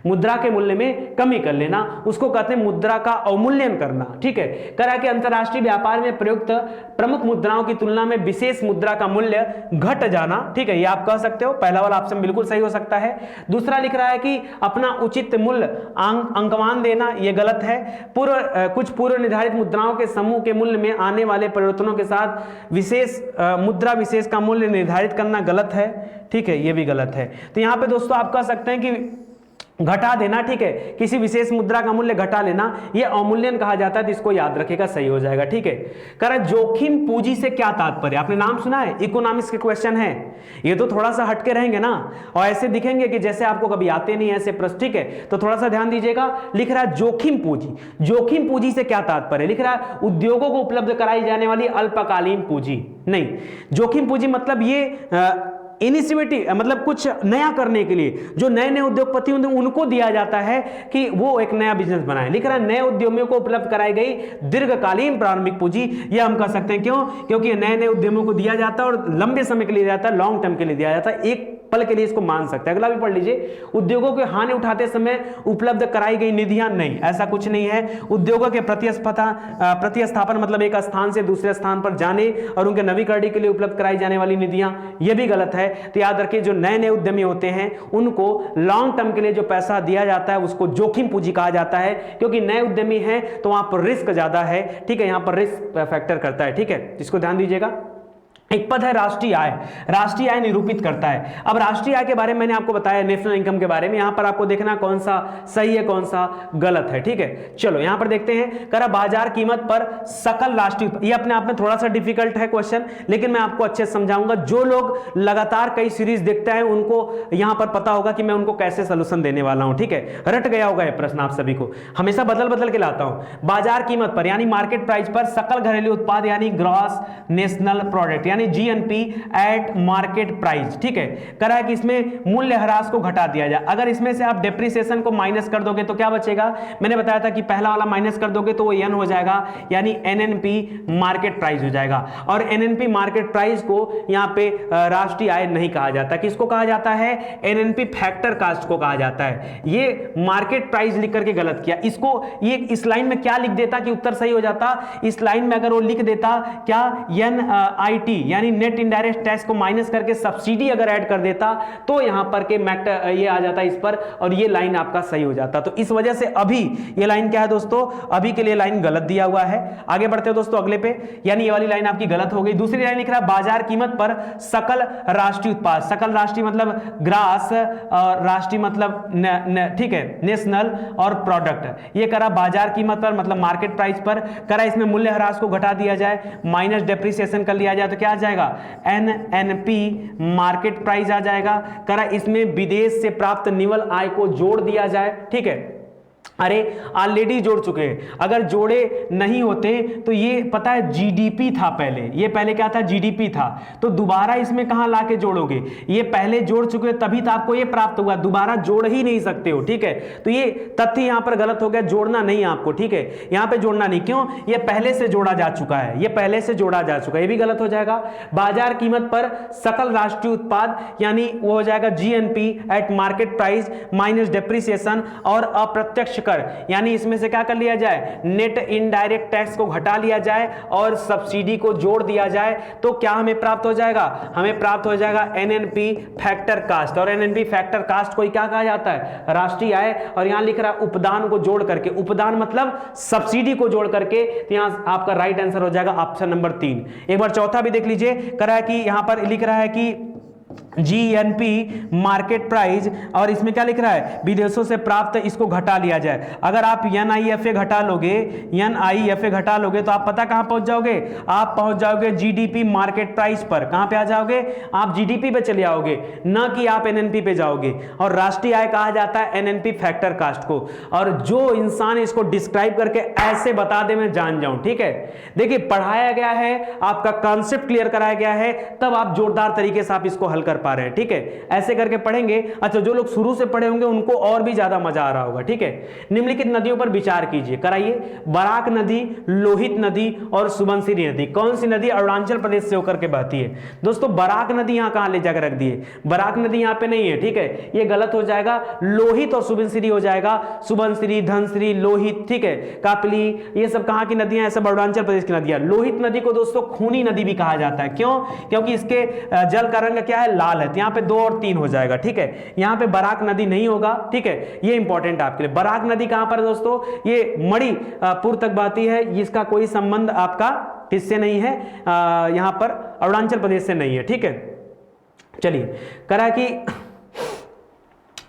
मुद्रा के मूल्य में कमी कर लेना, उसको कहते हैं मुद्रा का अवमूल्यन करना, ठीक है। करा कि अंतरराष्ट्रीय व्यापार में प्रयुक्त प्रमुख मुद्राओं की तुलना में विशेष मुद्रा का मूल्य घट जाना, ठीक है, ये आप कह सकते हो। पहला वाला ऑप्शन बिल्कुल सही हो सकता है। दूसरा लिख रहा है कि अपना उचित मूल्य अंकमान देना, ये गलत है। कुछ पूर्व निर्धारित मुद्राओं के समूह के मूल्य में आने वाले परिवर्तनों के साथ विशेष मुद्रा विशेष का मूल्य निर्धारित करना गलत है, ठीक है, ये भी गलत है। तो यहां पे दोस्तों आप कह सकते हैं कि घटा देना, ठीक है, किसी विशेष मुद्रा का मूल्य घटा लेना, ये अवमूल्यन कहा जाता है, तो इसको याद रखेगा, सही हो जाएगा, ठीक है। कह रहा जोखिम पूंजी से क्या तात्पर्य, आपने नाम सुना है, इकोनॉमिक्स के क्वेश्चन है, ये तो थोड़ा सा हटके रहेंगे ना, और ऐसे दिखेंगे कि जैसे आपको कभी आते नहीं ऐसे प्रश्न, ठीक है, तो थोड़ा सा ध्यान दीजिएगा। लिख रहा है जोखिम पूंजी, जोखिम पूंजी से क्या तात्पर्य, लिख रहा है उद्योगों को उपलब्ध कराई जाने वाली अल्पकालीन पूंजी, नहीं, जोखिम पूंजी मतलब ये इनिशिएटिव, मतलब कुछ नया करने के लिए जो नए नए उद्योगपति होंगे उनको दिया जाता है कि वो एक नया बिजनेस बनाए। लिख रहा है नए उद्यमियों को उपलब्ध कराई गई दीर्घकालीन प्रारंभिक पूंजी, ये हम कह सकते हैं, क्यों, क्योंकि नए नए उद्यमियों को दिया जाता है और लंबे समय के लिए दिया जाता है, लॉन्ग टर्म के लिए दिया जाता है, एक पल के लिए इसको मान सकते हैं। अगला भी पढ़ लीजिए, उद्योगों के हानि उठाते समय उपलब्ध कराई गई निधियां, नहीं, ऐसा कुछ नहीं है। उद्योगों के प्रतिस्थापन मतलब एक स्थान से दूसरे स्थान पर जाने और उनके नवीकरण के लिए उपलब्ध कराई जाने वाली निधियां, यह भी गलत है। तो याद रखिए जो नए नए उद्यमी होते हैं उनको लॉन्ग टर्म के लिए जो पैसा दिया जाता है उसको जोखिम पूंजी कहा जाता है, क्योंकि नए उद्यमी हैं तो वहां पर रिस्क ज्यादा है, ठीक है, यहां पर रिस्क फैक्टर करता है, ठीक है, इसको ध्यान दीजिएगा। एक पद है राष्ट्रीय आय, राष्ट्रीय आय निरूपित करता है। अब राष्ट्रीय आय के बारे में मैंने आपको बताया, नेशनल इनकम के बारे में, यहां पर आपको देखना कौन सा सही है कौन सा गलत है, ठीक है। चलो यहां पर देखते हैं, करा बाजार कीमत पर सकल राष्ट्रीय, ये अपने आप में थोड़ा सा डिफिकल्ट है क्वेश्चन, लेकिन मैं आपको अच्छे से समझाऊंगा। जो लोग लगातार कई सीरीज देखते हैं उनको यहां पर पता होगा कि मैं उनको कैसे सोल्यूशन देने वाला हूं, ठीक है, रट गया होगा ये प्रश्न आप सभी को, हमेशा बदल बदल के लाता हूं। बाजार कीमत पर यानी मार्केट प्राइस पर सकल घरेलू उत्पाद यानी ग्रॉस नेशनल प्रोडक्ट यानी जीएनपी एट मार्केट प्राइस, ठीक है, करा है कि इसमें मूल्य ह्रास को घटा दिया जाए। अगर इसमें से आप डेप्रिसिएशन को माइनस कर दोगे तो क्या बचेगा, मैंने बताया था कि पहला वाला माइनस कर दोगे तो वो एन हो जाएगा, यानी एनएनपी मार्केट प्राइस हो जाएगा। और एनएनपी मार्केट प्राइस को यहां पे राष्ट्रीय आय नहीं कहा जाता, किसको कहा जाता है, एनएनपी फैक्टर कास्ट को कहा जाता है। ये मार्केट प्राइस लिख करके गलत किया, इसको ये इस लाइन में क्या लिख देता कि उत्तर सही हो जाता, इस लाइन में अगर वो लिख देता क्या एनआईटी यानी नेट इनडायरेक्ट टैक्स को माइनस करके सब्सिडी अगर ऐड कर देता तो यहां पर के मैक्टर ये आ जाता इस पर और ये लाइन आपका सही हो जाता। तो इस वजह से अभी ये लाइन क्या है दोस्तों, अभी के लिए लाइन गलत दिया हुआ है। आगे बढ़ते हो दोस्तों अगले पे, यानी ये वाली लाइन आपकी गलत हो गई। दूसरी लाइन लिख रहा है बाजार कीमत पर सकल राष्ट्रीय उत्पाद, सकल राष्ट्रीय मतलब ग्रास और राष्ट्रीय मतलब ठीक है नेशनल और प्रोडक्ट, ये करा बाजार कीमत पर मतलब मार्केट प्राइस पर, करा इसमें मूल्य ह्रास को घटा दिया जाए, माइनस डेप्रिसिएशन कर लिया जाए तो क्या आ जाएगा, एनएनपी मार्केट प्राइस आ जाएगा। करा इसमें विदेश से प्राप्त निवल आय को जोड़ दिया जाए, ठीक है, अरे ऑलरेडी जोड़ चुके हैं, अगर जोड़े नहीं होते तो ये पता है जीडीपी था पहले, ये पहले क्या था जीडीपी था, तो दोबारा इसमें कहां लाके जोड़ोगे, ये पहले जोड़ चुके तभी तो आपको ये प्राप्त हुआ, दोबारा जोड़ ही नहीं सकते हो, ठीक है। तो ये तथ्य यहां पर गलत हो गया, जोड़ना नहीं आपको, ठीक है, यहां पे जोड़ना नहीं, क्यों, ये पहले से जोड़ा जा चुका है, ये पहले से जोड़ा जा चुका है, ये भी गलत हो जाएगा। बाजार कीमत पर सकल राष्ट्रीय उत्पाद यानी वो हो जाएगा GNP eight market price minus depreciation और अप्रत्यक्ष कर, यानी इसमें से क्या कर लिया जाए, नेट इनडायरेक्ट टैक्स को घटा लिया जाए और सब्सिडी को जोड़ दिया जाए, तो क्या हमें प्राप्त हो जाएगा, हमें प्राप्त हो जाएगा एनएनपी फैक्टर कास्ट। और एनएनपी फैक्टर कास्ट को क्या कहा जाता है, राष्ट्रीय आय। और यहां लिख रहा है उपदान को जोड़ करके, उपदान मतलब सब्सिडी को जोड़ करके, तो यहां आपका राइट आंसर हो जाएगा ऑप्शन नंबर 3। एक बार चौथा भी देख लीजिए, करा है कि यहां पर लिख रहा है कि जीएनपी मार्केट प्राइस और इसमें क्या लिख रहा है, विदेशों से प्राप्त, इसको घटा लिया जाए। अगर आप एनआईएफए घटा लोगे, एनआईएफए घटा लोगे तो आप पता कहां पहुंच जाओगे, आप पहुंच जाओगे जीडीपी मार्केट प्राइस पर। कहां पे आ जाओगे, आप जीडीपी पे चले आओगे, ना कि आप एनएनपी पे जाओगे। और राष्ट्रीय आय कहा जाता है एनएनपी फैक्टर कास्ट को। और जो इंसान इसको डिस्क्राइब करके ऐसे बता दे मैं जान जाऊं, ठीक है, देखिए पढ़ाया गया है, आपका कॉन्सेप्ट क्लियर कराया गया है, तब आप जोरदार तरीके से आप इसको हल कर पा रहे हैं, ठीक है, ऐसे करके पढ़ेंगे। अच्छा, जो लोग शुरू से पढ़े होंगे उनको और भी ज्यादा मजा आ रहा होगा, ठीक है। निम्नलिखित नदियों पर विचार कीजिए, कराइए। बराक नदी, लोहित नदी और सुबनसिरी नदी, कौन सी नदी अरुणाचल प्रदेश से होकर के बहती है। दोस्तों बराक नदी यहां कहां ले जाकर रख दिए, बराक नदी यहां पे नहीं है, ठीक है, ये गलत हो जाएगा। लोहित और सुबनसिरी हो जाएगा, सुबनसिरी, धनसिरी, लोहित, ठीक है, कापली, ये सब कहां की नदियां हैं, सब अरुणाचल प्रदेश की नदियां। लोहित नदी को दोस्तों खूनी नदी भी कहा जाता है, क्यों, क्योंकि इसके जल का रंग क्या है, लाल है। यहां पे 2 और 3 हो जाएगा, ठीक है, यहां पे बराक नदी नहीं होगा, ठीक है, ये इंपॉर्टेंट आपके लिए। बराक नदी कहां पर दोस्तों, ये मणिपुर तक बहती है, इसका कोई संबंध आपका किससे नहीं है, यहां पर अरुणाचल प्रदेश से नहीं है, ठीक है। चलिए, करा कि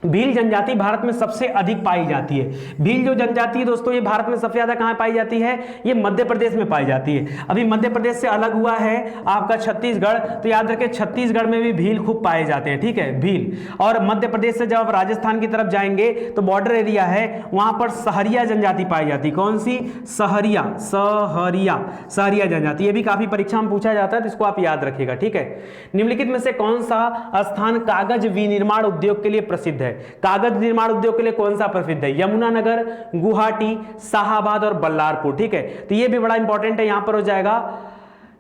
भील जनजाति भारत में सबसे अधिक पाई जाती है। भील जो जनजाति है दोस्तों, ये भारत में सबसे ज्यादा कहां पाई जाती है? ये मध्य प्रदेश में पाई जाती है। अभी मध्य प्रदेश से अलग हुआ है आपका छत्तीसगढ़, तो याद रखें छत्तीसगढ़ में भी भील खूब पाए जाते हैं, ठीक है, भील। और मध्य प्रदेश से जब आप राजस्थान की तरफ जाएंगे तो बॉर्डर एरिया है, वहां पर सहरिया जनजाति पाई जाती है। कौन सी? सहरिया, सहरिया, सहरिया जनजाति। ये भी काफी परीक्षा में पूछा जाता है, तो इसको आप याद रखिएगा, ठीक है। निम्नलिखित में से कौन सा स्थान कागज विनिर्माण उद्योग के लिए प्रसिद्ध है? कागज निर्माण उद्योग के लिए कौन सा प्रसिद्ध है? यमुनानगर, गुवाहाटी, शाहाबाद और बल्लारपुर, ठीक है। तो ये भी बड़ा इंपॉर्टेंट है, यहां पर हो जाएगा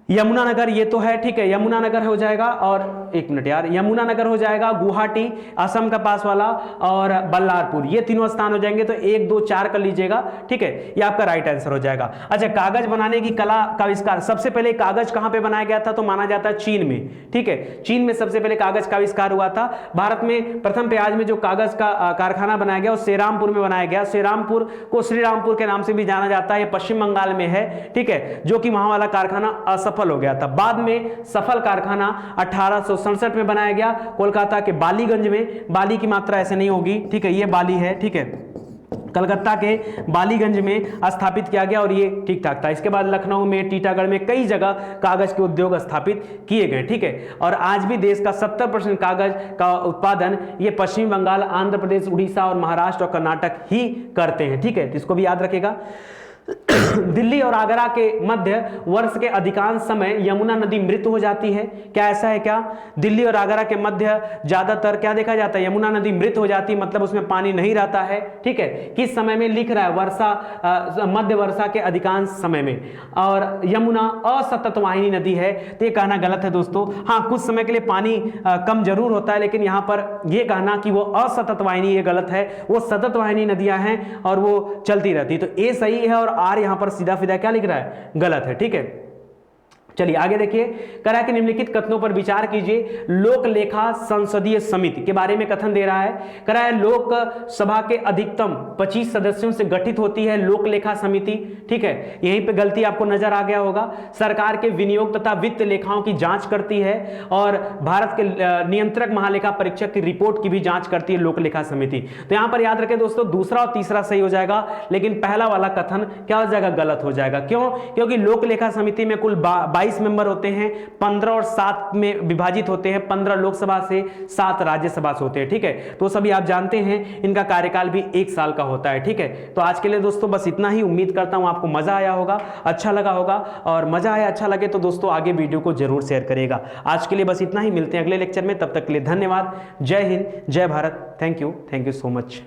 यमुनानगर, ये तो है, ठीक है, यमुनानगर हो जाएगा। और एक मिनट यार, यमुनानगर हो जाएगा, गुवाहाटी असम का पास वाला, और बल्लारपुर, ये तीनों स्थान हो जाएंगे। तो 1 2 4 कर लीजिएगा, ठीक है, ये आपका राइट आंसर हो जाएगा। अच्छा, कागज बनाने की कला का आविष्कार, सबसे पहले कागज कहां पे बनाया गया था? तो माना जाता है चीन में, ठीक है, चीन में सबसे पहले कागज का आविष्कार हुआ था। भारत में प्रथम प्याज में जो कागज का कारखाना बनाया गया वो सेरामपुर में बनाया गया। सेरामपुर को श्रीरामपुर के नाम से भी जाना जाता है, पश्चिम बंगाल में है, ठीक है, जो कि वहां वाला कारखाना असफल हो गया था। बाद में सफल कारखाना 1867 में बनाया गया कोलकाता के बालीगंज में। बाली की मात्रा ऐसे नहीं होगी, ठीक है, ये बाली है, ठीक है, कलकत्ता के बालीगंज में स्थापित किया गया और ये ठीक ठाक था। इसके बाद लखनऊ में, टीटागढ़ में कई जगह कागज के उद्योग स्थापित किए गए, ठीक है। और आज भी देश का 70% कागज का उत्पादन ये पश्चिम बंगाल, आंध्र प्रदेश, उड़ीसा और महाराष्ट्र और कर्नाटक ही करते हैं, ठीक है, तो इसको भी याद रखेगा। दिल्ली और आगरा के मध्य वर्ष के अधिकांश समय यमुना नदी मृत हो जाती है। क्या ऐसा है क्या? दिल्ली और आगरा के मध्य ज्यादातर क्या देखा जाता है? यमुना नदी मृत हो जाती है, मतलब उसमें पानी नहीं रहता है, ठीक है। किस समय में लिख रहा है? वर्षा, मध्य वर्षा के अधिकांश समय में। और यमुना असतत वाहिनी नदी है, तो ये कहना गलत है दोस्तों। हाँ, कुछ समय के लिए पानी कम जरूर होता है, लेकिन यहां पर यह कहना कि वो असतत वाहिनी, ये गलत है। वो सतत वाहिनी नदियां हैं और वो चलती रहती है, तो ए सही है और आर यहां पर सीधा सीधा क्या लिख रहा है? गलत है, ठीक है। चलिए आगे देखिए, करा के निम्नलिखित कथनों पर विचार कीजिए। लोक लेखा संसदीय समिति के बारे में कथन दे रहा है। करा है लोक सभा के अधिकतम 25 सदस्यों से गठित होती है लोक लेखा समिति, ठीक है। यहीं पे गलती आपको नजर आ गया होगा। सरकार के विनियोग तथा वित्त लेखाओं की जांच करती है और भारत के नियंत्रक महालेखा परीक्षक की रिपोर्ट की भी जांच करती है लोक लेखा समिति। तो यहां पर याद रखें दोस्तों, दूसरा और तीसरा सही हो जाएगा, लेकिन पहला वाला कथन क्या हो जाएगा? गलत हो जाएगा। क्यों? क्योंकि लोक लेखा समिति में कुल 22 मेंबर होते हैं, 15 और 7 में विभाजित होते हैं। 15 लोकसभा से, 7 राज्यसभा से होते हैं, ठीक है। तो सभी आप जानते हैं इनका कार्यकाल भी 1 साल का होता है, ठीक है। तो आज के लिए दोस्तों बस इतना ही। उम्मीद करता हूं आपको मजा आया होगा, अच्छा लगा होगा। और मजा आया, अच्छा लगे तो दोस्तों आगे वीडियो को जरूर शेयर करेगा। आज के लिए बस इतना ही, मिलते हैं अगले लेक्चर में, तब तक के लिए धन्यवाद। जय हिंद, जय Bharat, thank you so much.